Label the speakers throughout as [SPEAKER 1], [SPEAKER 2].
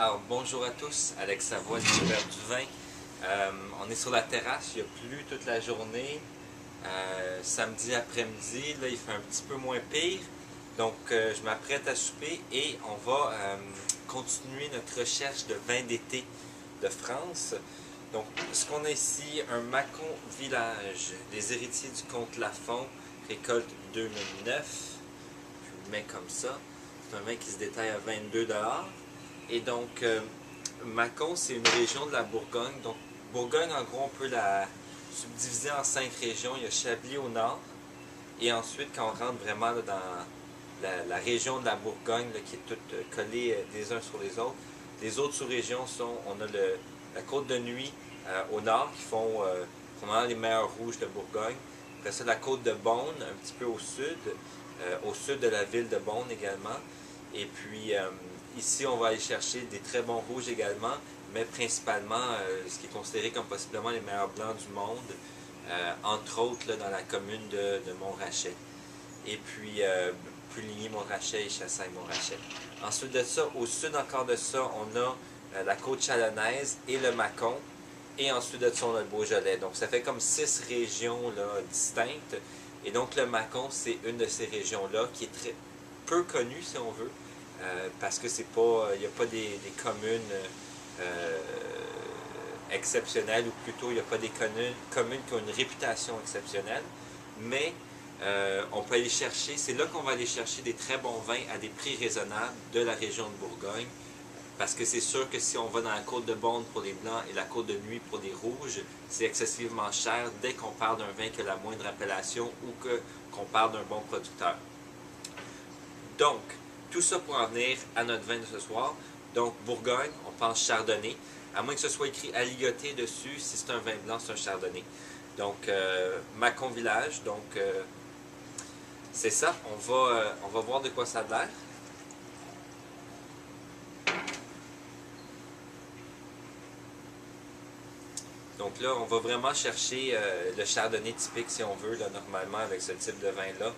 [SPEAKER 1] Alors, bonjour à tous, Alex Savoie, l'univers du vin. On est sur la terrasse, il a plu toute la journée. Samedi après-midi, là, il fait un petit peu moins pire. Donc, je m'apprête à souper et on va continuer notre recherche de vins d'été de France. Donc, ce qu'on a ici, un Mâcon Village, des héritiers du comte Lafon, récolte 2009. Je le mets comme ça. C'est un vin qui se détaille à 22 $. Et donc, Mâcon, c'est une région de la Bourgogne. Donc, Bourgogne, en gros, on peut la subdiviser en 5 régions. Il y a Chablis au nord. Et ensuite, quand on rentre vraiment là, dans la région de la Bourgogne, là, qui est toute collée les uns sur les autres sous-régions sont, on a la côte de Nuits au nord, qui font probablement les meilleurs rouges de Bourgogne. Après ça, la côte de Beaune, un petit peu au sud de la ville de Beaune également. Et puis, ici, on va aller chercher des très bons rouges également, mais principalement ce qui est considéré comme possiblement les meilleurs blancs du monde, entre autres là, dans la commune de Montrachet. Et puis, Puligny, Montrachet et Chassagne, Montrachet. Ensuite de ça, au sud encore de ça, on a la côte chalonnaise et le Mâcon. Et ensuite de ça, on a le Beaujolais. Donc, ça fait comme 6 régions là, distinctes. Et donc, le Mâcon, c'est une de ces régions-là qui est très peu connue, si on veut. Parce que c'est pas, il n'y a pas des communes exceptionnelles, ou plutôt il n'y a pas des communes qui ont une réputation exceptionnelle, mais on peut aller chercher, c'est là qu'on va aller chercher des très bons vins à des prix raisonnables de la région de Bourgogne, parce que c'est sûr que si on va dans la côte de Beaune pour les blancs et la côte de Nuits pour les rouges, c'est excessivement cher dès qu'on parle d'un vin qui a la moindre appellation ou qu'on parle d'un bon producteur. Donc, tout ça pour en venir à notre vin de ce soir. Donc, Bourgogne, on pense chardonnay. À moins que ce soit écrit à ligoter dessus, si c'est un vin blanc, c'est un chardonnay. Donc, Mâcon Village. Donc, c'est ça. On va voir de quoi ça a l'air. Donc là, on va vraiment chercher le chardonnay typique, si on veut, là, normalement, avec ce type de vin-là.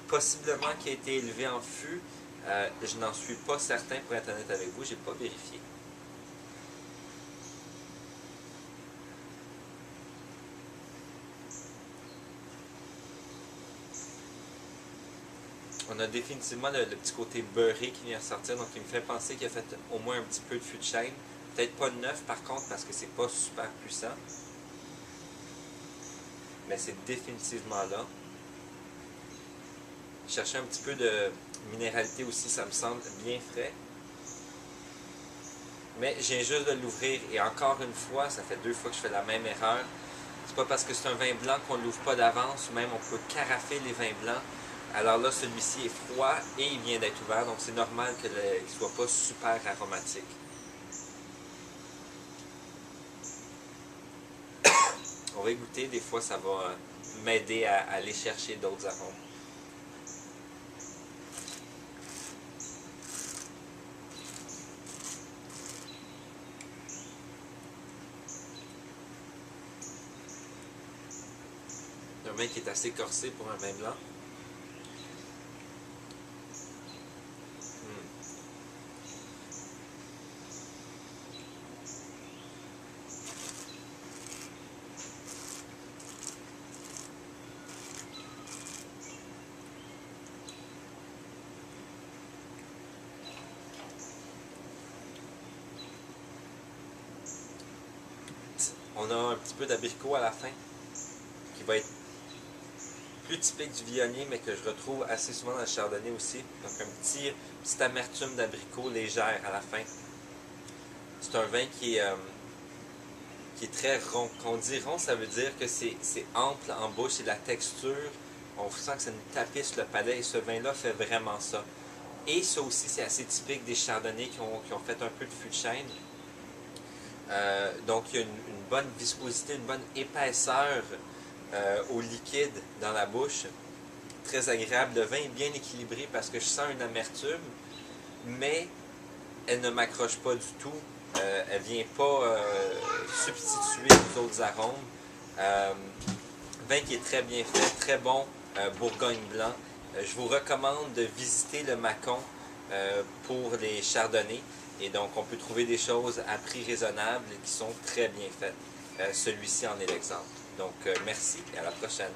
[SPEAKER 1] Possiblement qui a été élevé en fût. Je n'en suis pas certain, pour être honnête avec vous, je n'ai pas vérifié. On a définitivement le petit côté beurré qui vient sortir, donc il me fait penser qu'il a fait au moins un petit peu de fût de chêne. Peut-être pas neuf par contre, parce que c'est pas super puissant. Mais c'est définitivement là. Chercher un petit peu de minéralité aussi, ça me semble bien frais. Mais je viens juste de l'ouvrir et encore une fois, ça fait 2 fois que je fais la même erreur. C'est pas parce que c'est un vin blanc qu'on ne l'ouvre pas d'avance, ou même on peut carafer les vins blancs. Alors là, celui-ci est froid et il vient d'être ouvert, donc c'est normal qu'il ne soit pas super aromatique. On va y goûter, des fois ça va m'aider à aller chercher d'autres arômes. Un vin qui est assez corsé pour un vin blanc. On a un petit peu d'abricot à la fin, qui va être plus typique du viognier, mais que je retrouve assez souvent dans le chardonnay aussi. Donc un petite amertume d'abricot légère à la fin. C'est un vin qui est très rond. Quand on dit rond, ça veut dire que c'est ample en bouche et la texture, on sent que ça nous tapisse le palais, et ce vin-là fait vraiment ça. Et ça aussi, c'est assez typique des chardonnays qui ont fait un peu de fût de chêne. Donc il y a une bonne viscosité, une bonne épaisseur au liquide dans la bouche. Très agréable. Le vin est bien équilibré parce que je sens une amertume, mais elle ne m'accroche pas du tout. Elle ne vient pas substituer aux autres arômes. Vin qui est très bien fait, très bon Bourgogne blanc. Je vous recommande de visiter le Mâcon pour les chardonnays. Et donc, on peut trouver des choses à prix raisonnable et qui sont très bien faites. Celui-ci en est l'exemple. Donc, merci et à la prochaine.